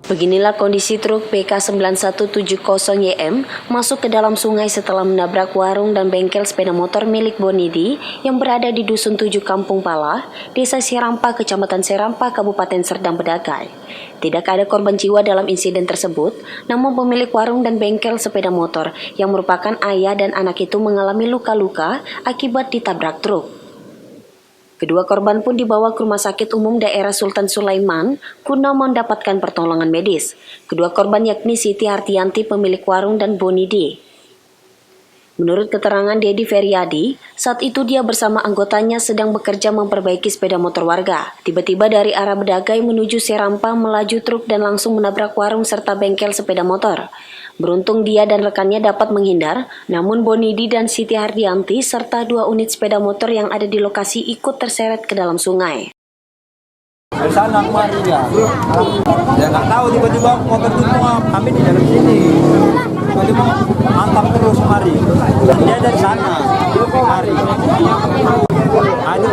Beginilah kondisi truk PK9170YM masuk ke dalam sungai setelah menabrak warung dan bengkel sepeda motor milik Bonidi yang berada di Dusun 7 Kampung Pala, Desa Serampa, Kecamatan Serampa, Kabupaten Serdang Bedagai. Tidak ada korban jiwa dalam insiden tersebut, namun pemilik warung dan bengkel sepeda motor yang merupakan ayah dan anak itu mengalami luka-luka akibat ditabrak truk. Kedua korban pun dibawa ke Rumah Sakit Umum Daerah Sultan Sulaiman guna mendapatkan pertolongan medis. Kedua korban yakni Siti Hartianti pemilik warung dan Bonidi. Menurut keterangan Dedi Feryadi, saat itu dia bersama anggotanya sedang bekerja memperbaiki sepeda motor warga. Tiba-tiba dari arah Bedagai menuju Serampa melaju truk dan langsung menabrak warung serta bengkel sepeda motor. Beruntung dia dan rekannya dapat menghindar, namun Bonidi dan Siti Hardianti serta 2 unit sepeda motor yang ada di lokasi ikut terseret ke dalam sungai. Di sana kemarin ya nggak tahu tiba-tiba motor itu kami di dalam sini, tiba-tiba hantam terus kemari. Dia dari sana kemari. Ada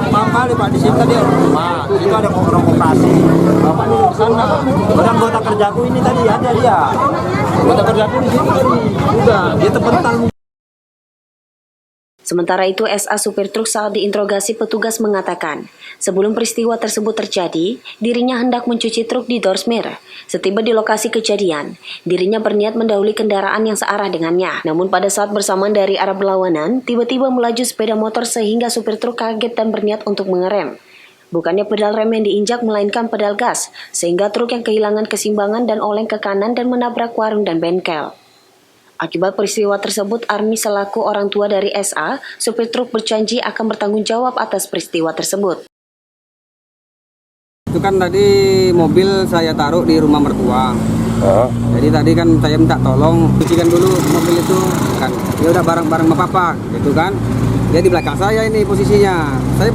malam kali Pak di sini tadi rumah, itu ada orang operasi. Bapak di sana, orang anggota kerjaku ini tadi ada dia. Anggota kerjaku di sini tadi juga dia terpental. Sementara itu, SA supir truk saat diinterogasi petugas mengatakan, sebelum peristiwa tersebut terjadi, dirinya hendak mencuci truk di Dorsmir. Setiba di lokasi kejadian, dirinya berniat mendahului kendaraan yang searah dengannya. Namun pada saat bersamaan dari arah berlawanan, tiba-tiba melaju sepeda motor sehingga supir truk kaget dan berniat untuk mengerem. Bukannya pedal rem yang diinjak, melainkan pedal gas, sehingga truk yang kehilangan keseimbangan dan oleng ke kanan dan menabrak warung dan bengkel. Akibat peristiwa tersebut, Armi selaku orang tua dari SA, supir truk berjanji akan bertanggung jawab atas peristiwa tersebut. Itu kan tadi mobil saya taruh di rumah mertua. Jadi tadi kan saya minta tolong cucikan dulu mobil itu kan. Ya udah barang-barang sama papa gitu kan. Dia di belakang saya ini posisinya. Saya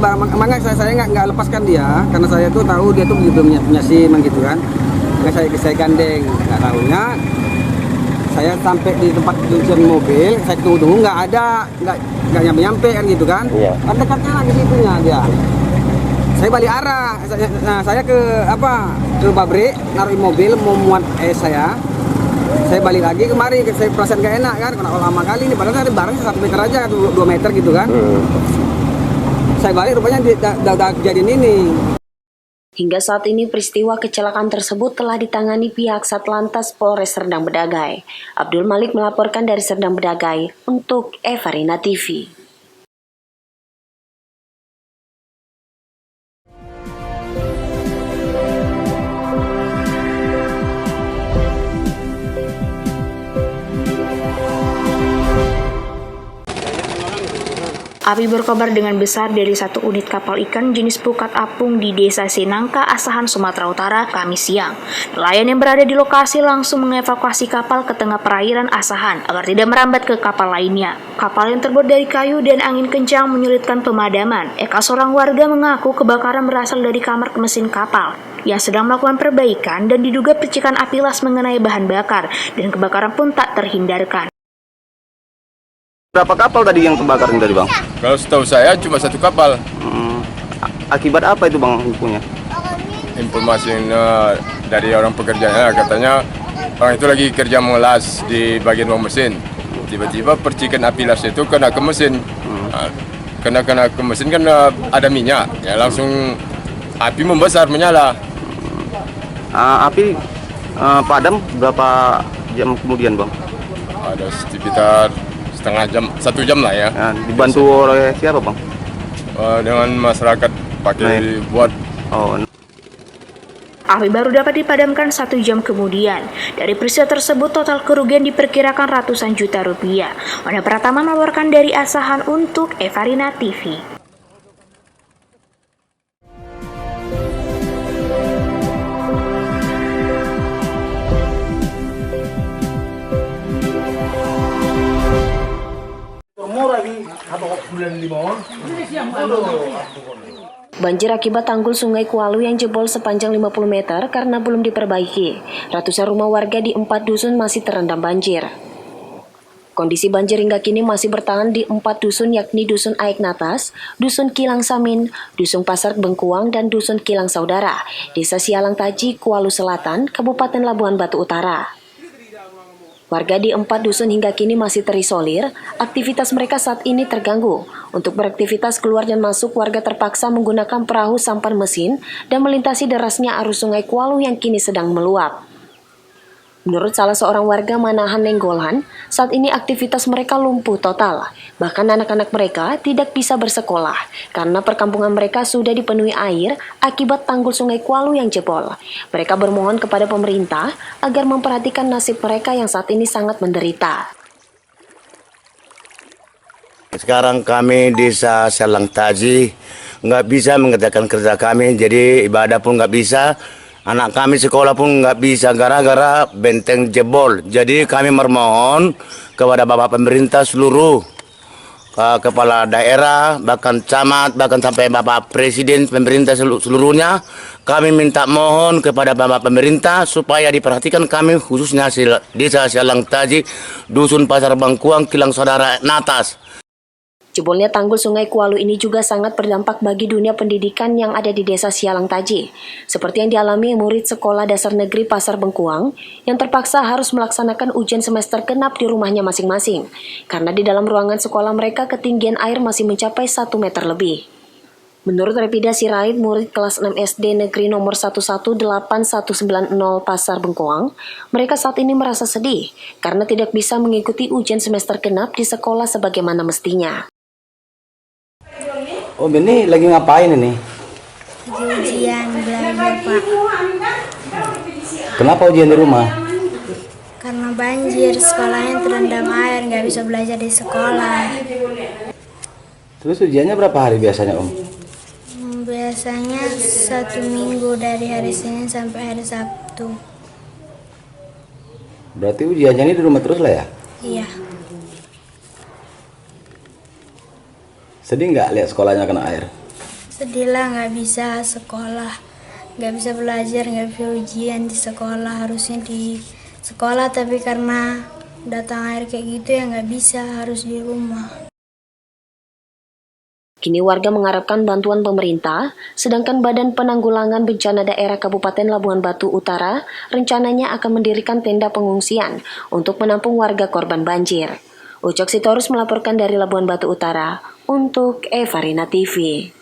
saya nggak lepaskan dia karena saya tuh tahu dia tuh belum punya SIM gitu kan. Makanya saya gandeng. Nggak tahunya saya sampai di tempat cucian mobil, saya tunggu nggak nyampe kan gitu kan. Kan dekatnya lagi situnya dia. Saya balik arah, saya ke pabrik, naruh mobil, mau muat es saya balik lagi kemari, saya perasaan gak enak kan, karena lama kali ini, padahal ada barang 1 meter aja, 2 meter gitu kan. Saya balik, rupanya udah kejadian ini. Hingga saat ini peristiwa kecelakaan tersebut telah ditangani pihak Satlantas Polres Serdang Bedagai. Abdul Malik melaporkan dari Serdang Bedagai untuk Evarina TV. Api berkobar dengan besar dari 1 unit kapal ikan jenis pukat apung di Desa Sinangka, Asahan, Sumatera Utara, Kamis siang. Nelayan yang berada di lokasi langsung mengevakuasi kapal ke tengah perairan Asahan agar tidak merambat ke kapal lainnya. Kapal yang terbuat dari kayu dan angin kencang menyulitkan pemadaman. Eka, seorang warga, mengaku kebakaran berasal dari kamar mesin kapal yang sedang melakukan perbaikan dan diduga percikan api las mengenai bahan bakar dan kebakaran pun tak terhindarkan. Berapa kapal tadi yang terbakar tadi, Bang? Kalau setahu saya cuma 1 kapal. Akibat apa itu, Bang, infonya? Informasi dari orang pekerjanya, katanya orang itu lagi kerja mengelas di bagian bawah mesin. Tiba-tiba percikan api las itu kena ke mesin. Kena ke mesin kan ada minyak, ya langsung api membesar, menyala. Api padam berapa jam kemudian, Bang? Ada sekitar setengah jam, 1 jam lah ya. Dibantu oleh siapa, Bang? Dengan masyarakat pakai buat. Api baru dapat dipadamkan 1 jam kemudian. Dari peristiwa tersebut total kerugian diperkirakan ratusan juta rupiah. Wana Pratama melaporkan dari Asahan untuk Evarina TV. Banjir akibat tanggul Sungai Kualu yang jebol sepanjang 50 meter karena belum diperbaiki. Ratusan rumah warga di 4 dusun masih terendam banjir. Kondisi banjir hingga kini masih bertahan di 4 dusun yakni Dusun Aik Natas, Dusun Kilang Samin, Dusun Pasar Bengkuang, dan Dusun Kilang Saudara, Desa Sialang Taji, Kualu Selatan, Kabupaten Labuhan Batu Utara. Warga di 4 dusun hingga kini masih terisolir, aktivitas mereka saat ini terganggu. Untuk beraktivitas keluar dan masuk, warga terpaksa menggunakan perahu sampan mesin dan melintasi derasnya arus sungai Kualu yang kini sedang meluap. Menurut salah seorang warga Manahan Nenggolan, saat ini aktivitas mereka lumpuh total. Bahkan anak-anak mereka tidak bisa bersekolah karena perkampungan mereka sudah dipenuhi air akibat tanggul sungai Kualu yang jebol. Mereka bermohon kepada pemerintah agar memperhatikan nasib mereka yang saat ini sangat menderita. Sekarang kami di Desa Sialang Taji nggak bisa mengerjakan kerja kami, jadi ibadah pun nggak bisa. Anak kami sekolah pun nggak bisa gara-gara benteng jebol. Jadi kami memohon kepada Bapak pemerintah seluruh, kepala daerah, bahkan camat, bahkan sampai Bapak Presiden, pemerintah seluruhnya. Kami minta mohon kepada Bapak pemerintah supaya diperhatikan kami khususnya Desa Sialang Taji, Dusun Pasar Bengkuang, Kilang Saudara Natas. Jebolnya tanggul sungai Kualu ini juga sangat berdampak bagi dunia pendidikan yang ada di Desa Sialang Taji. Seperti yang dialami murid Sekolah Dasar Negeri Pasar Bengkuang yang terpaksa harus melaksanakan ujian semester genap di rumahnya masing-masing. Karena di dalam ruangan sekolah mereka ketinggian air masih mencapai 1 meter lebih. Menurut Repida Sirait, murid kelas 6 SD Negeri nomor 118190 Pasar Bengkuang, mereka saat ini merasa sedih karena tidak bisa mengikuti ujian semester genap di sekolah sebagaimana mestinya. Oh, ini lagi ngapain ini? Ujian belajar, Pak. Kenapa ujian di rumah? Karena banjir, sekolahnya terendam air, nggak bisa belajar di sekolah. Terus ujiannya berapa hari biasanya, Om? Biasanya 1 minggu dari hari Senin sampai hari Sabtu. Berarti ujiannya ini di rumah terus lah ya? Iya. Sedih nggak lihat sekolahnya kena air? Sedih lah, nggak bisa sekolah, nggak bisa belajar, nggak bisa ujian di sekolah. Harusnya di sekolah, tapi karena datang air kayak gitu ya nggak bisa, harus di rumah. Kini warga mengharapkan bantuan pemerintah, sedangkan Badan Penanggulangan Bencana Daerah Kabupaten Labuhan Batu Utara rencananya akan mendirikan tenda pengungsian untuk menampung warga korban banjir. Ucok Sitorus melaporkan dari Labuhan Batu Utara untuk Evarina TV.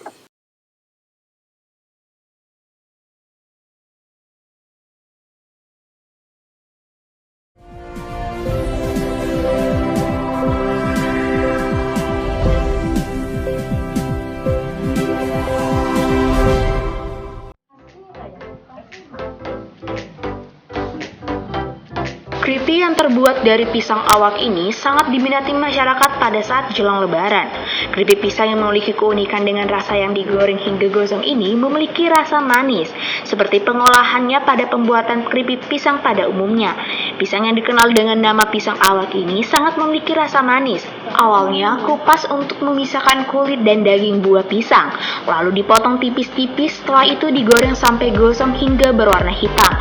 Keripik yang terbuat dari pisang awak ini sangat diminati masyarakat pada saat jelang lebaran. Keripik pisang yang memiliki keunikan dengan rasa yang digoreng hingga gosong ini memiliki rasa manis, seperti pengolahannya pada pembuatan keripik pisang pada umumnya. Pisang yang dikenal dengan nama pisang awak ini sangat memiliki rasa manis. Awalnya kupas untuk memisahkan kulit dan daging buah pisang, lalu dipotong tipis-tipis, setelah itu digoreng sampai gosong hingga berwarna hitam,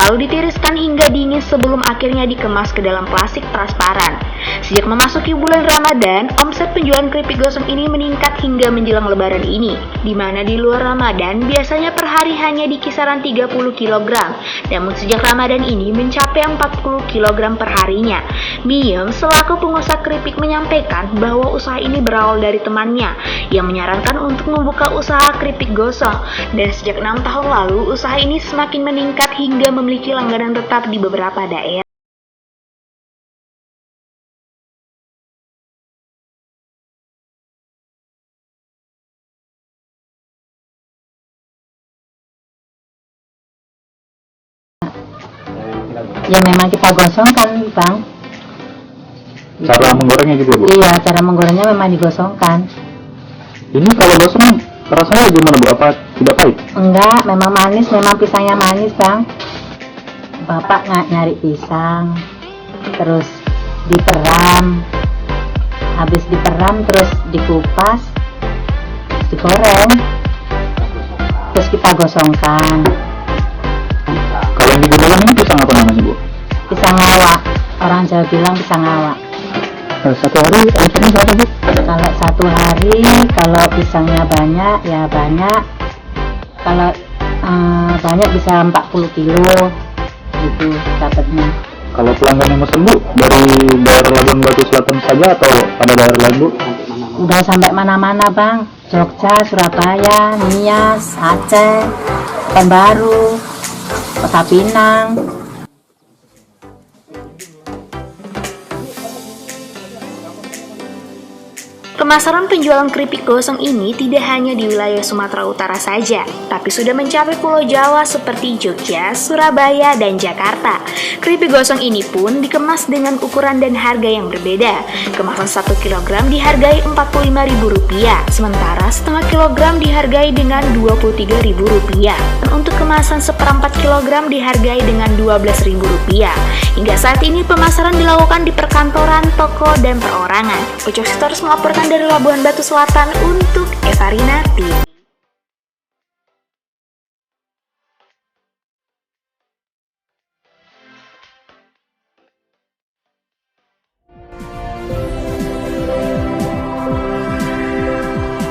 lalu ditiriskan hingga dingin sebelum akhirnya dikemas ke dalam plastik transparan. Sejak memasuki bulan Ramadan, omset penjualan keripik gosong ini meningkat hingga menjelang lebaran ini, di mana di luar Ramadan biasanya per hari hanya di kisaran 30 kg, namun sejak Ramadan ini mencapai 40 kg per harinya. Miem selaku pengusaha keripik menyampaikan bahwa usaha ini berawal dari temannya yang menyarankan untuk membuka usaha keripik gosong, dan sejak 6 tahun lalu usaha ini semakin meningkat hingga memiliki langganan tetap di beberapa daerah. Ya memang kita gosongkan, Bang. Cara menggorengnya juga, Bu? Iya, cara menggorengnya memang digosongkan. Ini kalau gosong rasanya gimana, Bu? Apa tidak pahit? Enggak, memang manis, memang pisangnya manis, Bang. Bapak nyari pisang, terus diperam. Habis diperam terus dikupas, terus digoreng. Terus kita gosongkan. Kalau yang digunakan ini pisang apa namanya, Bu? Pisang awak. Orang Jawa bilang pisang awak. Satu hari omsetnya berapa Bu? Kalau satu hari, kalau pisangnya banyak ya banyak. Kalau banyak bisa 40 kilo gitu dapatnya. Kalau pelanggan yang mesen Bu, dari daerah Labuan Batu Selatan saja atau ada daerah lain Bu? Udah sampai mana-mana Bang, Jogja, Surabaya, Nias, Aceh, Pekanbaru, Kota Pinang. Pemasaran penjualan keripik gosong ini tidak hanya di wilayah Sumatera Utara saja, tapi sudah mencapai Pulau Jawa seperti Jogja, Surabaya, dan Jakarta. Keripik gosong ini pun dikemas dengan ukuran dan harga yang berbeda. Kemasan 1 kg dihargai Rp45.000, sementara setengah kilogram dihargai dengan Rp23.000. Dan untuk kemasan 1/4 kg dihargai dengan Rp12.000. Hingga saat ini pemasaran dilakukan di perkantoran, toko, dan perorangan. Pocok Sitorus melaporkan dari Labuan Batu Selatan untuk Evarina TV.